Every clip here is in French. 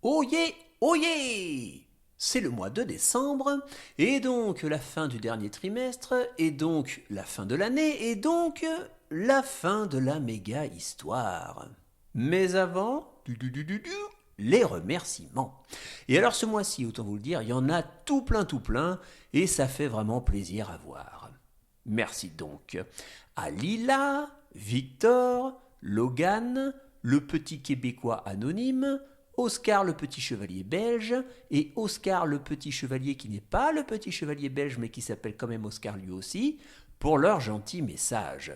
Oyez, oyez! C'est le mois de décembre, et donc la fin du dernier trimestre, et donc la fin de l'année, et donc la fin de la méga histoire. Mais avant, les remerciements. Et alors ce mois-ci, autant vous le dire, il y en a tout plein, et ça fait vraiment plaisir à voir. Merci donc à Lila, Victor, Logan, le petit Québécois anonyme, Oscar le petit chevalier belge et Oscar le petit chevalier qui n'est pas le petit chevalier belge mais qui s'appelle quand même Oscar lui aussi, pour leurs gentils messages.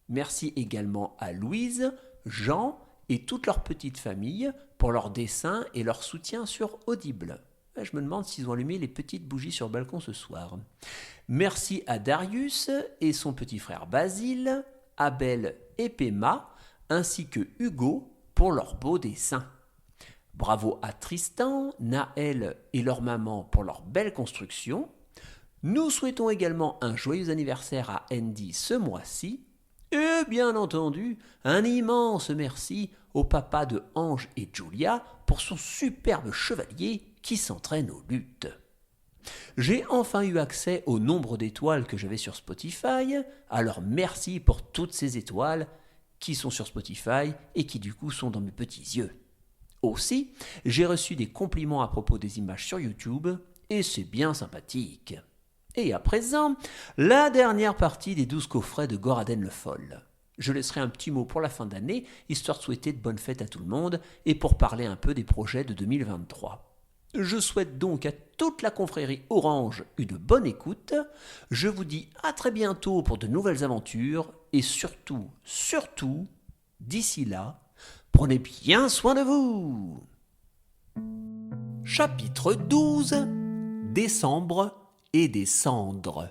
Merci également à Louise, Jean et toute leur petite famille pour leurs dessins et leur soutien sur Audible. Je me demande s'ils ont allumé les petites bougies sur le balcon ce soir. Merci à Darius et son petit frère Basile, Abel et Pema, ainsi que Hugo pour leurs beaux dessins. Bravo à Tristan, Naël et leur maman pour leur belle construction. Nous souhaitons également un joyeux anniversaire à Andy ce mois-ci. Et bien entendu, un immense merci au papa de Ange et Julia pour son superbe chevalier qui s'entraîne aux luttes. J'ai enfin eu accès au nombre d'étoiles que j'avais sur Spotify, alors merci pour toutes ces étoiles qui sont sur Spotify et qui du coup sont dans mes petits yeux. Aussi, j'ai reçu des compliments à propos des images sur YouTube et c'est bien sympathique. Et à présent, la dernière partie des 12 coffrets de Goraden le Foll. Je laisserai un petit mot pour la fin d'année, histoire de souhaiter de bonnes fêtes à tout le monde et pour parler un peu des projets de 2023. Je souhaite donc à toute la confrérie Orange une bonne écoute. Je vous dis à très bientôt pour de nouvelles aventures et surtout, d'ici là, prenez bien soin de vous. Chapitre 12 Décembre et des cendres.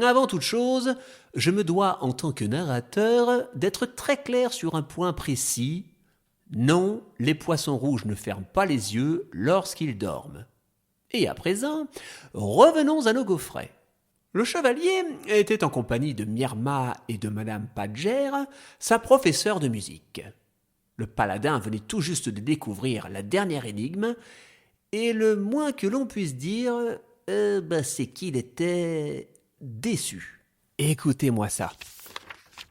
Avant toute chose, je me dois en tant que narrateur d'être très clair sur un point précis. Non, les poissons rouges ne ferment pas les yeux lorsqu'ils dorment. Et à présent, revenons à nos gaufrets. Le chevalier était en compagnie de Myrma et de Madame Padger, sa professeure de musique. Le paladin venait tout juste de découvrir la dernière énigme, et le moins que l'on puisse dire, c'est qu'il était déçu. Écoutez-moi ça.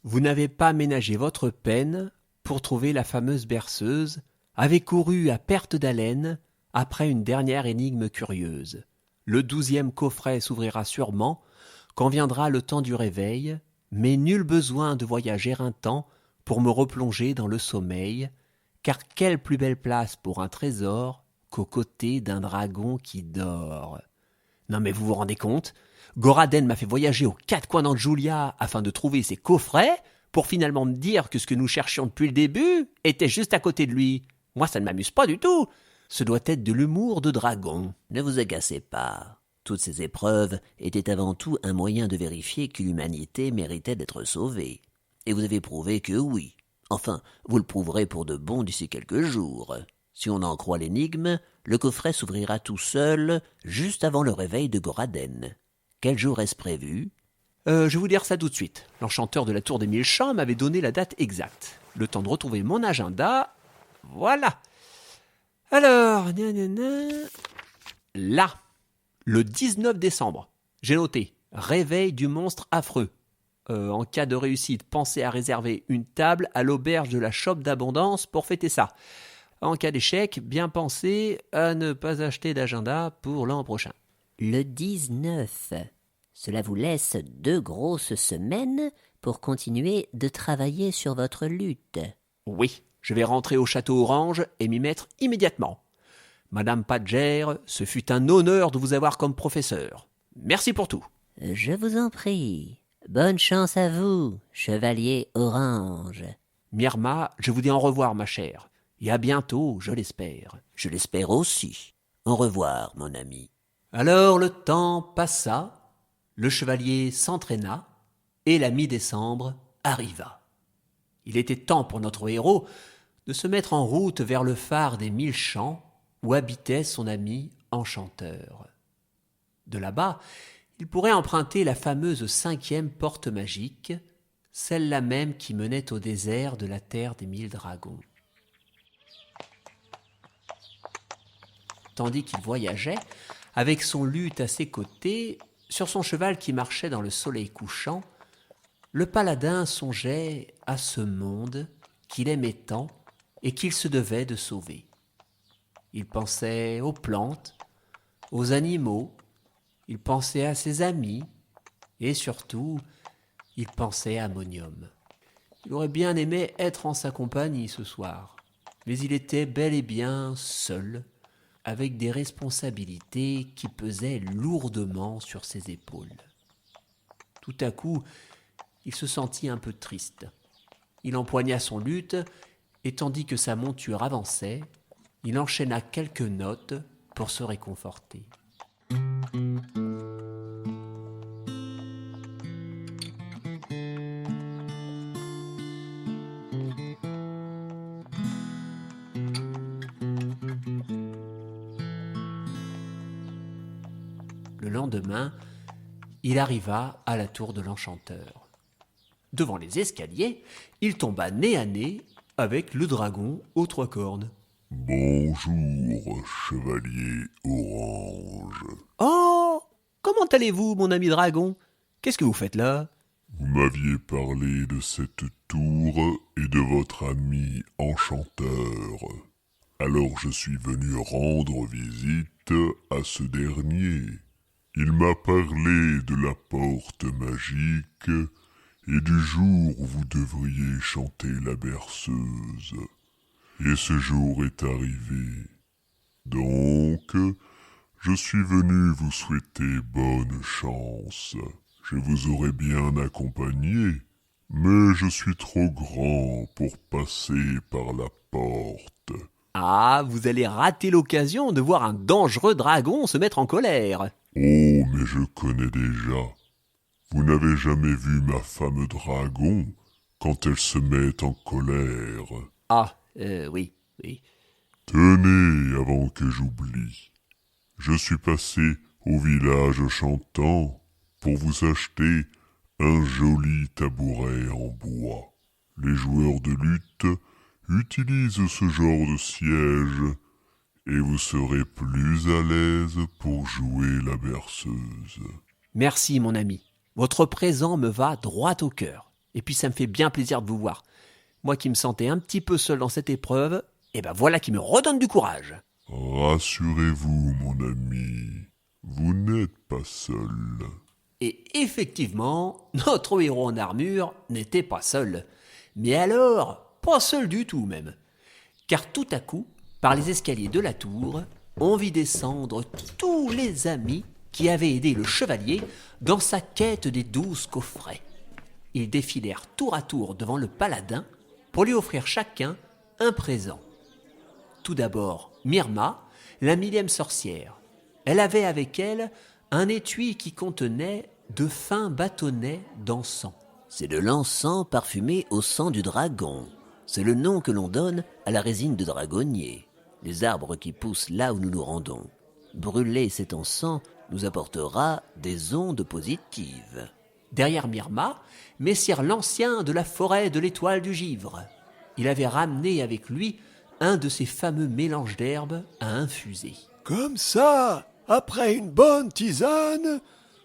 Vous n'avez pas ménagé votre peine pour trouver la fameuse berceuse, avez couru à perte d'haleine après une dernière énigme curieuse. Le 12e coffret s'ouvrira sûrement quand viendra le temps du réveil, mais nul besoin de voyager un temps pour me replonger dans le sommeil, car quelle plus belle place pour un trésor qu'aux côtés d'un dragon qui dort. Non mais vous vous rendez compte ? Goraden m'a fait voyager aux quatre coins d'Anjulia afin de trouver ses coffrets, pour finalement me dire que ce que nous cherchions depuis le début était juste à côté de lui. Moi, ça ne m'amuse pas du tout. Ce doit être de l'humour de dragon. Ne vous agacez pas. Toutes ces épreuves étaient avant tout un moyen de vérifier que l'humanité méritait d'être sauvée. Et vous avez prouvé que oui. Enfin, vous le prouverez pour de bon d'ici quelques jours. Si on en croit l'énigme, le coffret s'ouvrira tout seul juste avant le réveil de Goraden. Quel jour est-ce prévu ? Je vais vous dire ça tout de suite. L'enchanteur de la tour des mille champs m'avait donné la date exacte. Le temps de retrouver mon agenda. Voilà. Alors, là, le 19 décembre, j'ai noté réveil du monstre affreux. En cas de réussite, pensez à réserver une table à l'auberge de la chope d'abondance pour fêter ça. En cas d'échec, bien penser à ne pas acheter d'agenda pour l'an prochain. Le 19. Cela vous laisse 2 grosses semaines pour continuer de travailler sur votre lutte. Oui, je vais rentrer au château Orange et m'y mettre immédiatement. Madame Padger, ce fut un honneur de vous avoir comme professeur. Merci pour tout. Je vous en prie. Bonne chance à vous, chevalier Orange. Myrma, je vous dis au revoir, ma chère. Et à bientôt, je l'espère. Je l'espère aussi. Au revoir, mon ami. Alors le temps passa, le chevalier s'entraîna, et la mi-décembre arriva. Il était temps pour notre héros de se mettre en route vers le phare des 1000 champs où habitait son ami enchanteur. De là-bas, il pourrait emprunter la fameuse 5e porte magique, celle-là même qui menait au désert de la terre des 1000 dragons. tandis qu'il voyageait, avec son luth à ses côtés, sur son cheval qui marchait dans le soleil couchant, le paladin songeait à ce monde qu'il aimait tant et qu'il se devait de sauver. Il pensait aux plantes, aux animaux, il pensait à ses amis et surtout, il pensait à Monium. Il aurait bien aimé être en sa compagnie ce soir, mais il était bel et bien seul, avec des responsabilités qui pesaient lourdement sur ses épaules. Tout à coup, il se sentit un peu triste. Il empoigna son luth, et tandis que sa monture avançait, il enchaîna quelques notes pour se réconforter. Le lendemain, il arriva à la tour de l'enchanteur. Devant les escaliers, il tomba nez à nez avec le dragon aux 3 cornes. « Bonjour, chevalier orange. Oh, comment allez-vous, mon ami dragon? Qu'est-ce que vous faites là? Vous m'aviez parlé de cette tour et de votre ami enchanteur. Alors je suis venu rendre visite à ce dernier. Il m'a parlé de la porte magique et du jour où vous devriez chanter la berceuse. Et ce jour est arrivé. Donc, je suis venu vous souhaiter bonne chance. Je vous aurais bien accompagné, mais je suis trop grand pour passer par la porte. Ah, vous allez rater l'occasion de voir un dangereux dragon se mettre en colère. Oh, mais je connais déjà. Vous n'avez jamais vu ma femme dragon quand elle se met en colère. Ah, oui. Tenez, avant que j'oublie. Je suis passé au village chantant pour vous acheter un joli tabouret en bois. Les joueurs de luth utilisent ce genre de siège et vous serez plus à l'aise pour jouer la berceuse. Merci, mon ami. Votre présent me va droit au cœur. Et puis ça me fait bien plaisir de vous voir. Moi qui me sentais un petit peu seul dans cette épreuve, et ben voilà qui me redonne du courage. Rassurez-vous, mon ami, vous n'êtes pas seul. Et effectivement, notre héros en armure n'était pas seul. Mais alors, pas seul du tout même. Car tout à coup, par les escaliers de la tour, on vit descendre tous les amis qui avaient aidé le chevalier dans sa quête des 12 coffrets. Ils défilèrent tour à tour devant le paladin pour lui offrir chacun un présent. Tout d'abord, Myrma, la 1000e sorcière. Elle avait avec elle un étui qui contenait de fins bâtonnets d'encens. C'est de l'encens parfumé au sang du dragon. C'est le nom que l'on donne à la résine de dragonnier, les arbres qui poussent là où nous nous rendons. Brûler cet encens nous apportera des ondes positives. Derrière Myrma, Messire l'Ancien de la forêt de l'étoile du givre. Il avait ramené avec lui un de ces fameux mélanges d'herbes à infuser. Comme ça, après une bonne tisane,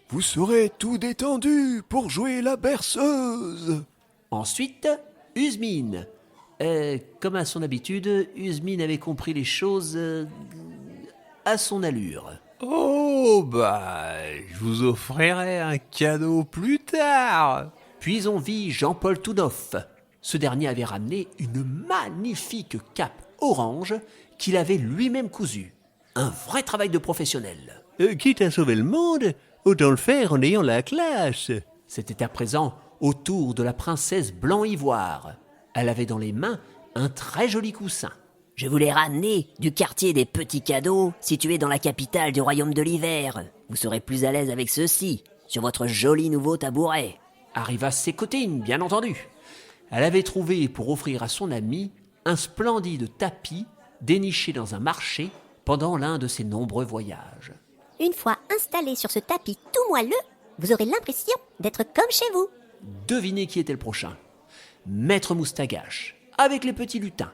vous serez tout détendu pour jouer la berceuse. Ensuite, Usmine. Comme à son habitude, Usmine avait compris les choses à son allure. Oh, je vous offrirai un cadeau plus tard. Puis on vit Jean-Paul Tounoff. Ce dernier avait ramené une magnifique cape orange qu'il avait lui-même cousue. Un vrai travail de professionnel. Quitte à sauver le monde, autant le faire en ayant la classe. C'était à présent au tour de la princesse Blanc-Ivoire. Elle avait dans les mains un très joli coussin. Je vous l'ai ramené du quartier des petits cadeaux, situé dans la capitale du royaume de l'hiver. Vous serez plus à l'aise avec ceci, sur votre joli nouveau tabouret. Arriva Sécotine, bien entendu. Elle avait trouvé pour offrir à son ami un splendide tapis déniché dans un marché pendant l'un de ses nombreux voyages. Une fois installé sur ce tapis tout moelleux, vous aurez l'impression d'être comme chez vous. Devinez qui était le prochain. Maître Moustagache, avec les petits lutins.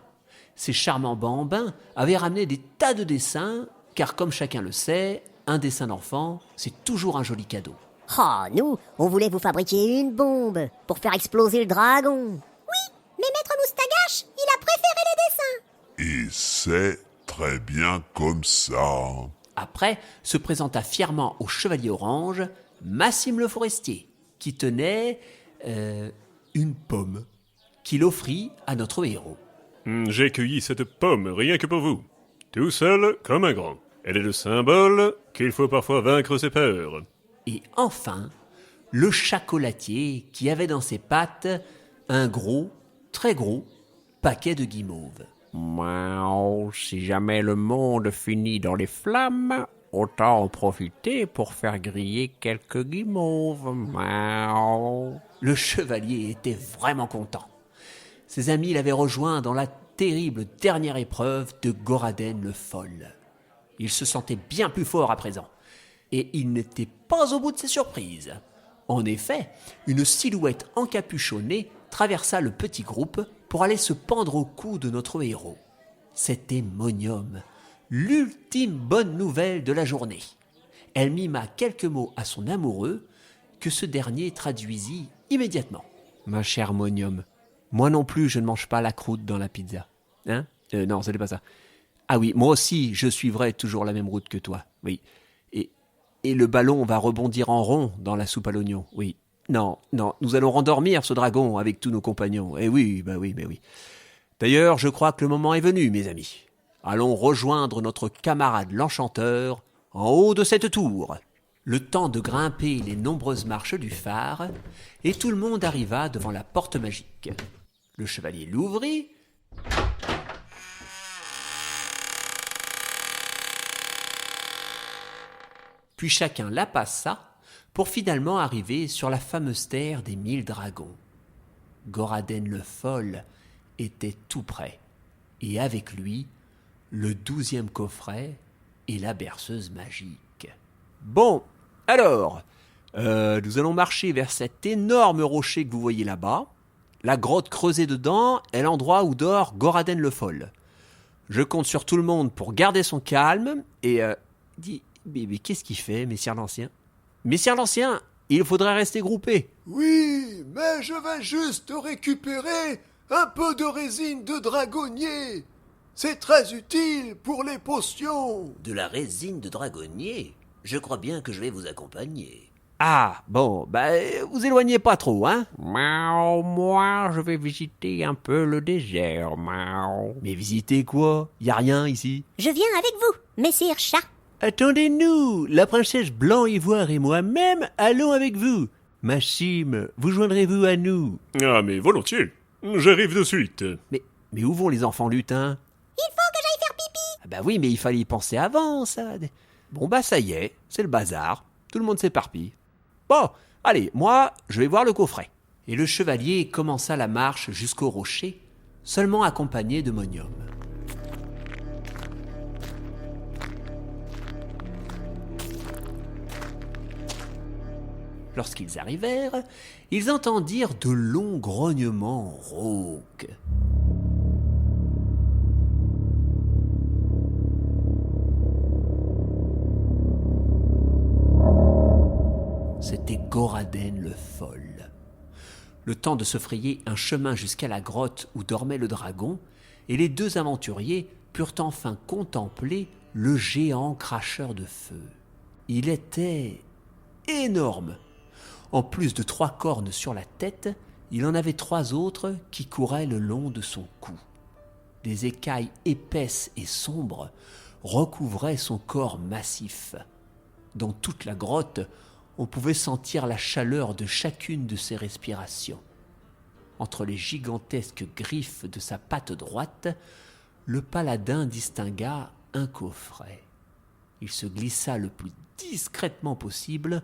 Ces charmants bambins avaient ramené des tas de dessins car comme chacun le sait, un dessin d'enfant, c'est toujours un joli cadeau. Oh, nous, on voulait vous fabriquer une bombe pour faire exploser le dragon. Oui, mais Maître Moustagache, il a préféré les dessins. Et c'est très bien comme ça. Après, se présenta fièrement au chevalier orange Massime le forestier, qui tenait une pomme, qu'il offrit à notre héros. J'ai cueilli cette pomme rien que pour vous. Tout seul comme un grand. Elle est le symbole qu'il faut parfois vaincre ses peurs. Et enfin, le chocolatier qui avait dans ses pattes un gros, très gros, paquet de guimauves. Miaou, si jamais le monde finit dans les flammes, autant en profiter pour faire griller quelques guimauves. Miaou. Le chevalier était vraiment content. Ses amis l'avaient rejoint dans la terrible dernière épreuve de Goraden le Foll. Il se sentait bien plus fort à présent. Et il n'était pas au bout de ses surprises. En effet, une silhouette encapuchonnée traversa le petit groupe pour aller se pendre au cou de notre héros. C'était Monium, l'ultime bonne nouvelle de la journée. Elle mima quelques mots à son amoureux que ce dernier traduisit immédiatement. Ma chère Monium, moi non plus je ne mange pas la croûte dans la pizza. Hein? Non, ce n'est pas ça. Ah oui, moi aussi je suivrai toujours la même route que toi. Oui. Et le ballon va rebondir en rond dans la soupe à l'oignon. Oui. Non, nous allons rendormir ce dragon avec tous nos compagnons. Eh oui, mais oui. D'ailleurs, je crois que le moment est venu, mes amis. Allons rejoindre notre camarade l'enchanteur en haut de cette tour. Le temps de grimper les nombreuses marches du phare, et tout le monde arriva devant la porte magique. Le chevalier l'ouvrit. Puis chacun la passa pour finalement arriver sur la fameuse terre des 1000 dragons. Goraden le Foll était tout près, et avec lui, le 12e coffret et la berceuse magique. Bon, alors, nous allons marcher vers cet énorme rocher que vous voyez là-bas. La grotte creusée dedans est l'endroit où dort Goraden le Foll. Je compte sur tout le monde pour garder son calme et... Mais qu'est-ce qu'il fait, messire l'ancien? Messire l'ancien, il faudrait rester groupé. Oui, mais je vais juste récupérer un peu de résine de dragonnier. C'est très utile pour les potions. De la résine de dragonnier? Je crois bien que je vais vous accompagner. Ah, bon, vous éloignez pas trop, hein? Miaou, moi, je vais visiter un peu le désert, miaou. Mais visiter quoi? Y a rien ici. Je viens avec vous, messire chat. Attendez-nous, la princesse Blanc-Ivoire et moi-même allons avec vous. Machime, vous joindrez-vous à nous? Ah, mais volontiers. J'arrive de suite. Mais où vont les enfants lutins? Il faut que j'aille faire pipi. Ah bah oui, mais il fallait y penser avant, ça. Bon ça y est, c'est le bazar. Tout le monde s'éparpille. Bon, allez, moi, je vais voir le coffret. Et le chevalier commença la marche jusqu'au rocher, seulement accompagné de Monium. Lorsqu'ils arrivèrent, ils entendirent de longs grognements rauques. C'était Goraden le Foll. Le temps de se frayer un chemin jusqu'à la grotte où dormait le dragon, et les deux aventuriers purent enfin contempler le géant cracheur de feu. Il était énorme. En plus de 3 cornes sur la tête, il en avait 3 autres qui couraient le long de son cou. Des écailles épaisses et sombres recouvraient son corps massif. Dans toute la grotte, on pouvait sentir la chaleur de chacune de ses respirations. Entre les gigantesques griffes de sa patte droite, le paladin distingua un coffret. Il se glissa le plus discrètement possible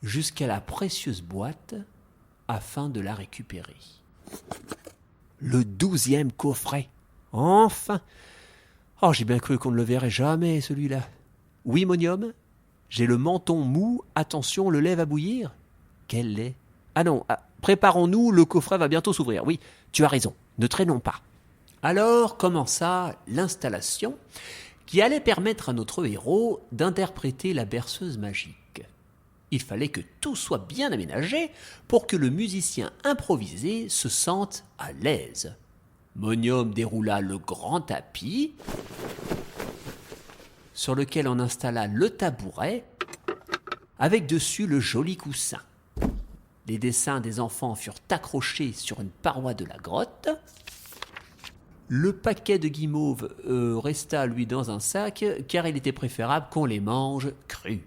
jusqu'à la précieuse boîte afin de la récupérer. Le 12e coffret. Enfin! Oh, j'ai bien cru qu'on ne le verrait jamais, celui-là. Oui, Monium? J'ai le menton mou, attention, le lait va bouillir? Quel lait? Ah non, préparons-nous, le coffret va bientôt s'ouvrir. Oui, tu as raison, ne traînons pas. Alors commença l'installation, qui allait permettre à notre héros d'interpréter la berceuse magique. Il fallait que tout soit bien aménagé pour que le musicien improvisé se sente à l'aise. Monium déroula le grand tapis, sur lequel on installa le tabouret, avec dessus le joli coussin. Les dessins des enfants furent accrochés sur une paroi de la grotte. Le paquet de guimauve resta, lui, dans un sac, car il était préférable qu'on les mange crus.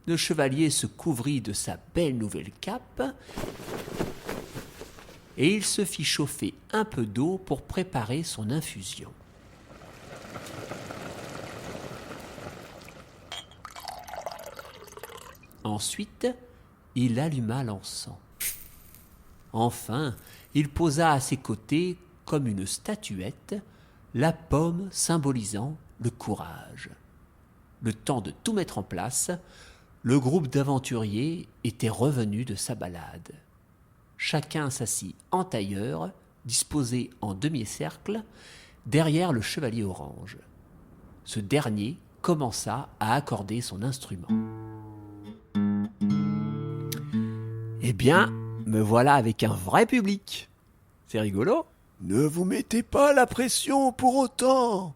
Le chevalier se couvrit de sa belle nouvelle cape et il se fit chauffer un peu d'eau pour préparer son infusion. Ensuite, il alluma l'encens. Enfin, il posa à ses côtés, comme une statuette, la pomme symbolisant le courage. Le temps de tout mettre en place, le groupe d'aventuriers était revenu de sa balade. Chacun s'assit en tailleur, disposé en demi-cercle, derrière le chevalier orange. Ce dernier commença à accorder son instrument. Eh bien, me voilà avec un vrai public. C'est rigolo. Ne vous mettez pas la pression pour autant.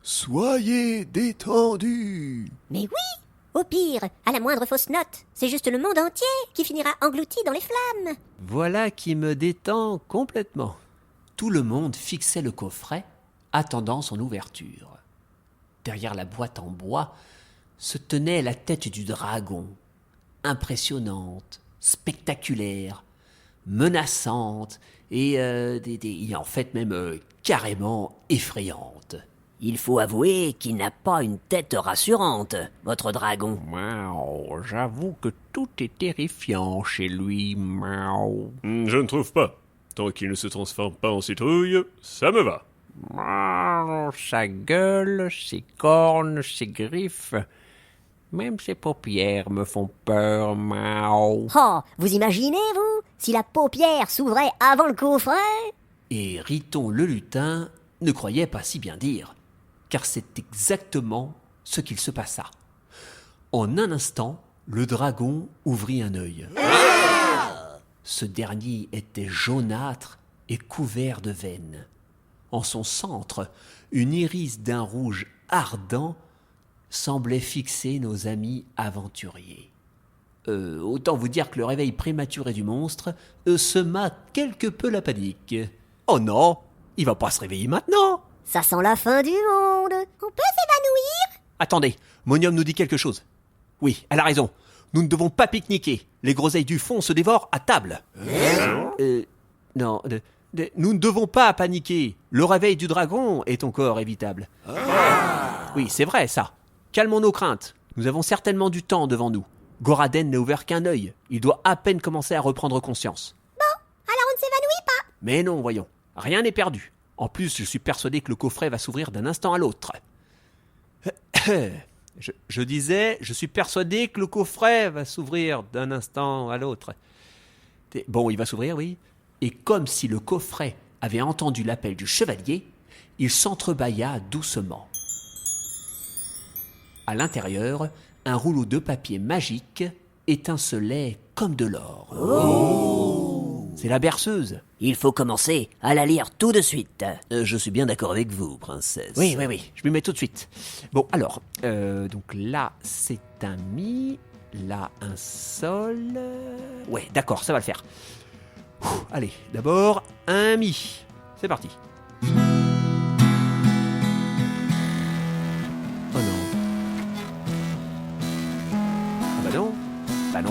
Soyez détendus. Mais oui! Au pire, à la moindre fausse note, c'est juste le monde entier qui finira englouti dans les flammes. Voilà qui me détend complètement. Tout le monde fixait le coffret, attendant son ouverture. Derrière la boîte en bois se tenait la tête du dragon, impressionnante, spectaculaire, menaçante et en fait même carrément effrayante. Il faut avouer qu'il n'a pas une tête rassurante, votre dragon. Miaou, j'avoue que tout est terrifiant chez lui. Miaou. Je ne trouve pas. Tant qu'il ne se transforme pas en citrouille, ça me va. Miaou, sa gueule, ses cornes, ses griffes, même ses paupières me font peur. Miaou. Oh, vous imaginez, vous, si la paupière s'ouvrait avant le coffret? Et Riton le lutin ne croyait pas si bien dire, car c'est exactement ce qu'il se passa. En un instant, le dragon ouvrit un œil. Ce dernier était jaunâtre et couvert de veines. En son centre, une iris d'un rouge ardent semblait fixer nos amis aventuriers. Autant vous dire que le réveil prématuré du monstre sema quelque peu la panique. Oh non, il va pas se réveiller maintenant. Ça sent la fin du monde. On peut s'évanouir? Attendez, Monium nous dit quelque chose. Oui, elle a raison. Nous ne devons pas pique-niquer. Les groseilles du fond se dévorent à table. Non, nous ne devons pas paniquer. Le réveil du dragon est encore évitable. Oui, c'est vrai, ça. Calmons nos craintes. Nous avons certainement du temps devant nous. Goraden n'a ouvert qu'un œil. Il doit à peine commencer à reprendre conscience. Bon, alors on ne s'évanouit pas. Mais non, voyons. Rien n'est perdu. En plus, je suis persuadé que le coffret va s'ouvrir d'un instant à l'autre. Je disais, je suis persuadé que le coffret va s'ouvrir d'un instant à l'autre. Bon, il va s'ouvrir, oui. Et comme si le coffret avait entendu l'appel du chevalier, il s'entrebâilla doucement. À l'intérieur, un rouleau de papier magique étincelait comme de l'or. Oh! C'est la berceuse. Il faut commencer à la lire tout de suite. Je suis bien d'accord avec vous, princesse. Oui, je m'y mets tout de suite. Bon, alors, donc là, c'est un mi, là, un sol. Ouais, d'accord, ça va le faire. Allez, d'abord, un mi. C'est parti. Oh non. Bah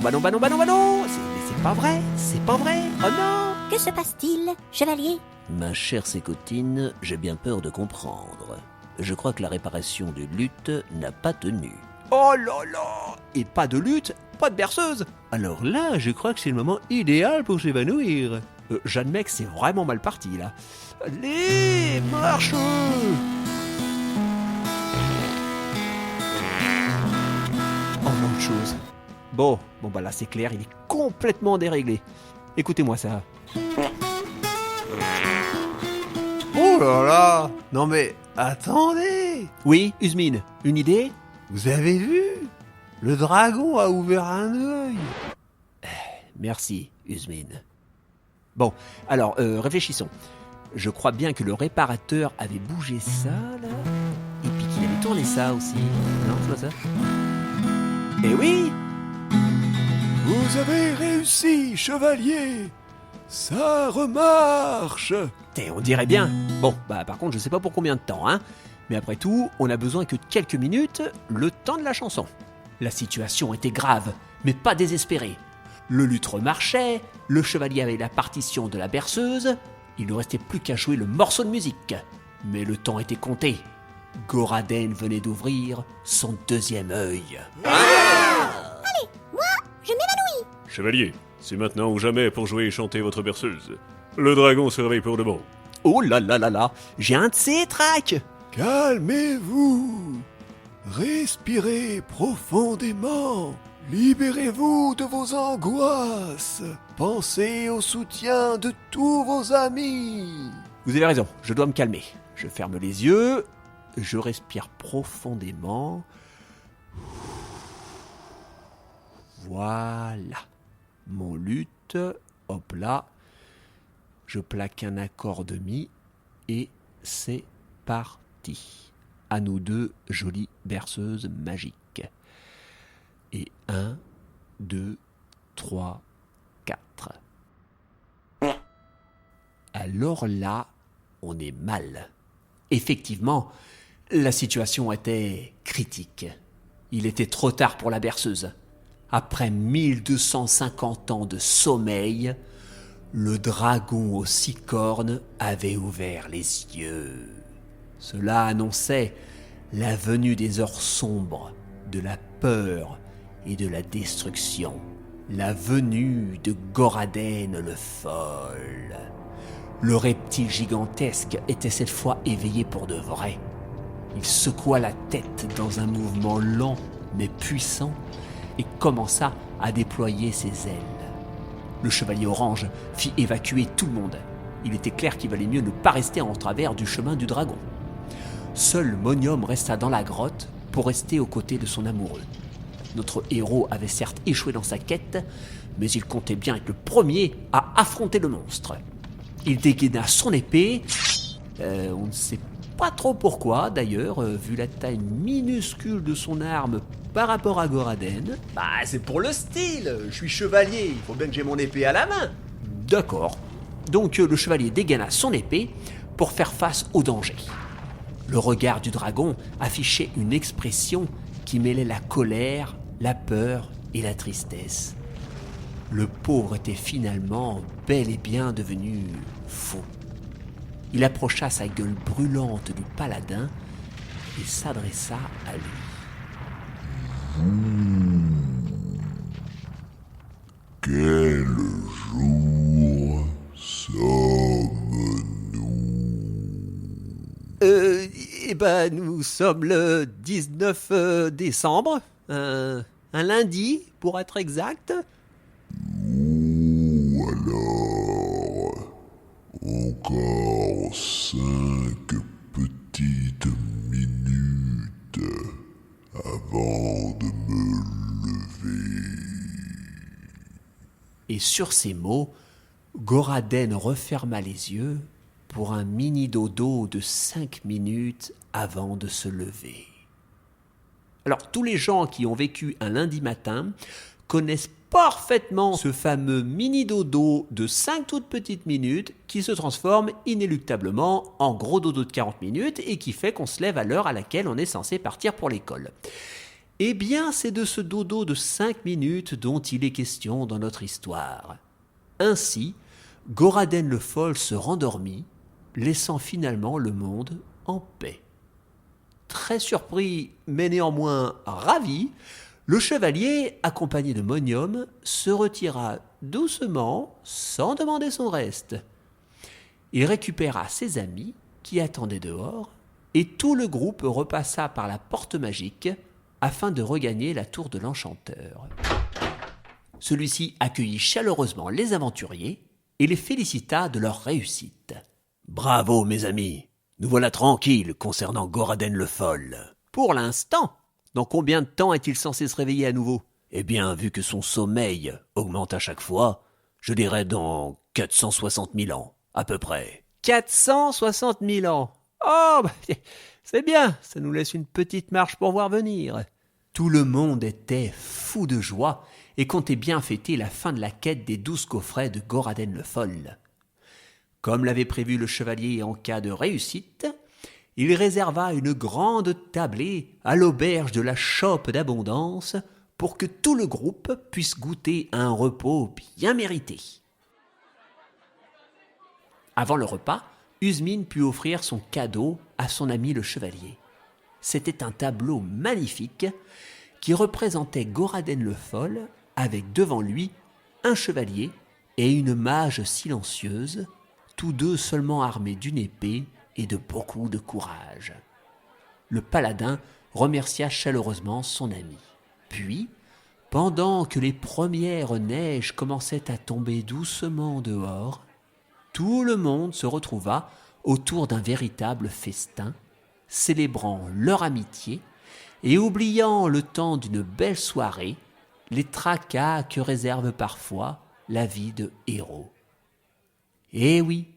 non. C'est pas vrai. Oh non. Que se passe-t-il, chevalier? Ma chère Sécotine, j'ai bien peur de comprendre. Je crois que la réparation du luth n'a pas tenu. Oh là là. Et pas de lutte, pas de berceuse. Alors là, je crois que c'est le moment idéal pour s'évanouir. J'admets que c'est vraiment mal parti, là. Allez, marche! Oh, non de choses. Bon, bah là, c'est clair, il est complètement déréglé. Écoutez-moi ça. Oh là là! Non mais, attendez! Oui, Usmine, une idée? Vous avez vu? Le dragon a ouvert un œil. Merci, Usmine. Bon, alors, réfléchissons. Je crois bien que le réparateur avait bougé ça, là. Et puis qu'il avait tourné ça aussi. Non, c'est pas ça? Eh oui! Vous avez réussi, chevalier. Ça remarche. On dirait bien. Bon, bah par contre, je sais pas pour combien de temps, hein. Mais après tout, on a besoin que de quelques minutes, le temps de la chanson. La situation était grave, mais pas désespérée. Le lutre marchait, le chevalier avait la partition de la berceuse, il ne restait plus qu'à jouer le morceau de musique. Mais le temps était compté. Goraden venait d'ouvrir son deuxième œil. Je m'évanouis. Chevalier, c'est maintenant ou jamais pour jouer et chanter votre berceuse. Le dragon se réveille pour de bon. Oh là là là là, j'ai un de ces tracks. Calmez-vous. Respirez profondément. Libérez-vous de vos angoisses. Pensez au soutien de tous vos amis. Vous avez raison, je dois me calmer. Je ferme les yeux, je respire profondément. Voilà. Mon luth, hop là. Je plaque un accord de mi et c'est parti. À nous deux, jolies berceuses magiques. Et 1, 2, 3, 4. Alors là, on est mal. Effectivement, la situation était critique. Il était trop tard pour la berceuse. Après 1250 ans de sommeil, le dragon aux 6 cornes avait ouvert les yeux. Cela annonçait la venue des heures sombres, de la peur et de la destruction. La venue de Goraden le Fol. Le reptile gigantesque était cette fois éveillé pour de vrai. Il secoua la tête dans un mouvement lent mais puissant et commença à déployer ses ailes. Le chevalier orange fit évacuer tout le monde. Il était clair qu'il valait mieux ne pas rester en travers du chemin du dragon. Seul Monium resta dans la grotte pour rester aux côtés de son amoureux. Notre héros avait certes échoué dans sa quête, mais il comptait bien être le premier à affronter le monstre. Il dégaina son épée. On ne sait pas trop pourquoi, d'ailleurs, vu la taille minuscule de son arme par rapport à Goraden. Bah, c'est pour le style. Je suis chevalier, il faut bien que j'ai mon épée à la main. D'accord. Donc le chevalier dégaina son épée pour faire face au danger. Le regard du dragon affichait une expression qui mêlait la colère, la peur et la tristesse. Le pauvre était finalement bel et bien devenu fou. Il approcha sa gueule brûlante du paladin et s'adressa à lui. Quel jour sommes-nous? Nous sommes le 19 décembre, un lundi pour être exact. Ou alors, encore 5 petites minutes avant de me lever. Et sur ces mots, Goraden referma les yeux pour un mini-dodo de 5 minutes avant de se lever. Alors, tous les gens qui ont vécu un lundi matin connaissent parfaitement ce fameux mini-dodo de 5 toutes petites minutes qui se transforme inéluctablement en gros dodo de 40 minutes et qui fait qu'on se lève à l'heure à laquelle on est censé partir pour l'école. Eh bien, c'est de ce dodo de 5 minutes dont il est question dans notre histoire. Ainsi, Goraden le Fol se rendormit, laissant finalement le monde en paix. Très surpris, mais néanmoins ravi, le chevalier, accompagné de Monium, se retira doucement, sans demander son reste. Il récupéra ses amis, qui attendaient dehors, et tout le groupe repassa par la porte magique afin de regagner la tour de l'enchanteur. Celui-ci accueillit chaleureusement les aventuriers et les félicita de leur réussite. « Bravo, mes amis, Nous voilà tranquilles concernant Goraden le Fol. Pour l'instant. Dans combien de temps est-il censé se réveiller à nouveau? Eh bien, vu que son sommeil augmente à chaque fois, je dirais dans 460 000 ans, à peu près. 460 000 ans. Oh, c'est bien, ça nous laisse une petite marche pour voir venir. Tout le monde était fou de joie et comptait bien fêter la fin de la quête des 12 coffrets de Goraden le Fol. Comme l'avait prévu le chevalier en cas de réussite, il réserva une grande tablée à l'auberge de la Chope d'Abondance pour que tout le groupe puisse goûter un repos bien mérité. Avant le repas, Usmine put offrir son cadeau à son ami le chevalier. C'était un tableau magnifique qui représentait Goraden le Fol avec devant lui un chevalier et une mage silencieuse, tous deux seulement armés d'une épée et de beaucoup de courage. Le paladin remercia chaleureusement son ami. Puis, pendant que les premières neiges commençaient à tomber doucement dehors, tout le monde se retrouva autour d'un véritable festin, célébrant leur amitié et oubliant le temps d'une belle soirée, les tracas que réserve parfois la vie de héros. Et oui,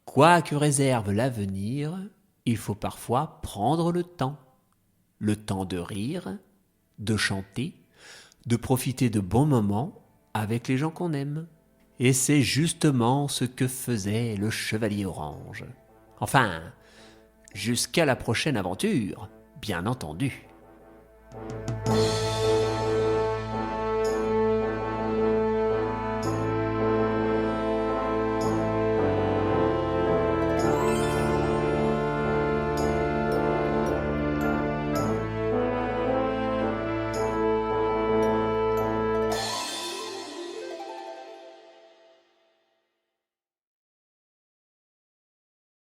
quoi que réserve l'avenir, il faut parfois prendre le temps de rire, de chanter, de profiter de bons moments avec les gens qu'on aime. Et c'est justement ce que faisait le Chevalier Orange. Enfin, jusqu'à la prochaine aventure, bien entendu.